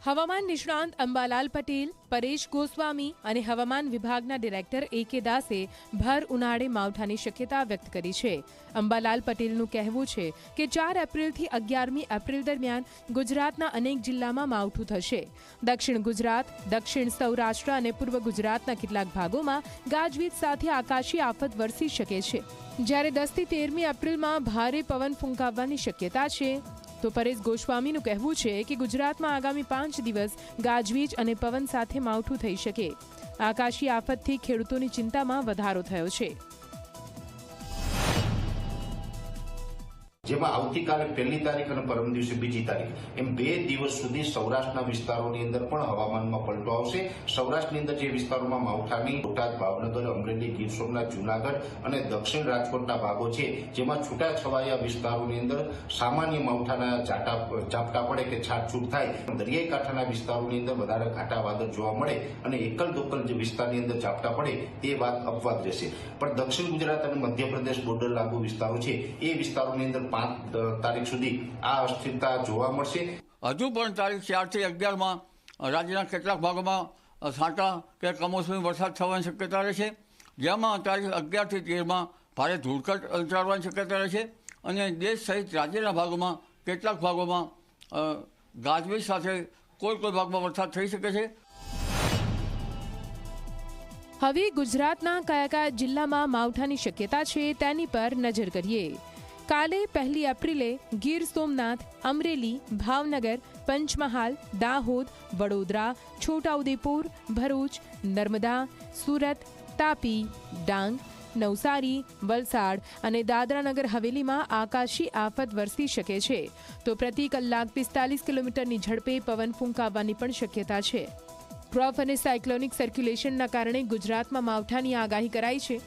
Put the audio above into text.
હવામાન નિષ્ણાંત અંબાલાલ પટેલ, પરેશ ગોસ્વામી અને હવામાન વિભાગના ડિરેક્ટર એ.કે. દાસે ભર ઉનાળે માવઠાની શક્યતા વ્યક્ત કરી છે. અંબાલાલ પટેલનું કહેવું છે કે 4 એપ્રિલથી 11મી એપ્રિલ દરમિયાન ગુજરાતના અનેક જિલ્લામાં માવઠું થશે. દક્ષિણ ગુજરાત, દક્ષિણ સૌરાષ્ટ્ર અને પૂર્વ ગુજરાતના કેટલાક ભાગોમાં ગાજવીજ સાથે આકાશી આફત વરસી શકે છે. જ્યારે 10 થી 13મી એપ્રિલમાં ભારે પવન ફૂંકાવવાની શક્યતા છે. તો પરેશ ગોસ્વામીનું કહેવું છે કે ગુજરાતમાં આગામી 5 દિવસ ગાજવીજ અને પવન સાથે માવઠું થઈ શકે. આકાશી આફતથી ખેડૂતોની ચિંતામાં વધારો થયો છે. જેમાં આવતીકાલે 1લી તારીખ અને પરમ દિવસે 2જી તારીખ એમ 2 દિવસ સુધી સૌરાષ્ટ્રના વિસ્તારોની અંદર પણ હવામાનમાં પલટો આવશે. સૌરાષ્ટ્રની અંદર જે વિસ્તારોમાં માવઠાની બોટાદ, ભાવનગર, અમરેલી, ગીર સોમનાથ, જૂનાગઢ અને દક્ષિણ રાજકોટના ભાગો છે, જેમાં છૂટાછવાયા વિસ્તારોની અંદર સામાન્ય માવઠાના ઝાપટા પડે કે છાટછૂટ થાય. દરિયાઈ કાંઠાના વિસ્તારોની અંદર વધારે ઘાટા વાદળ જોવા મળે અને એકલ દોકલ જે વિસ્તારની અંદર ઝાપટા પડે તે વાત અપવાદ રહેશે. પણ દક્ષિણ ગુજરાત અને મધ્યપ્રદેશ બોર્ડર લાગુ વિસ્તારો છે એ વિસ્તારોની અંદર 5 તારીખ સુધી આ અસ્થિરતા જોવા મળશે. હજુ પણ તારીખ 4 થી 11માં રાજ્યના કેટલાક ભાગોમાં છાંટા કે કમોસમી વરસાદ થવાની શક્યતા રહેશે. જેમાં તારીખ 11 થી 13માં ભારે ધૂળકટ ચાલવાની શક્યતા રહેશે અને દેશ સહિત રાજ્યના ભાગોમાં કેટલાક ભાગોમાં ગાજવીજ સાથે કોઈ ભાગમાં વરસાદ થઈ શકે છે. હવે ગુજરાતના કયા કયા જિલ્લામાં માવઠાની શક્યતા છે તેની પર નજર કરીએ. કાલે 1લી એપ્રિલે ગીર સોમનાથ, અમરેલી, ભાવનગર, પંચમહાલ, દાહોદ, વડોદરા, છોટાઉદેપુર, ભરૂચ, નર્મદા, સુરત, તાપી, ડાંગ, નવસારી, વલસાડ અને દાદરાનગર હવેલીમાં આકાશી આફત વરસી શકે છે. તો પ્રતિ કલાક 45 કિલોમીટરની ઝડપે પવન ફૂંકાવવાની પણ શક્યતા છે. ટ્રફ અને સાયક્લોનિક સર્ક્યુલેશનના કારણે ગુજરાતમાં માવઠાની આગાહી કરાઈ છે.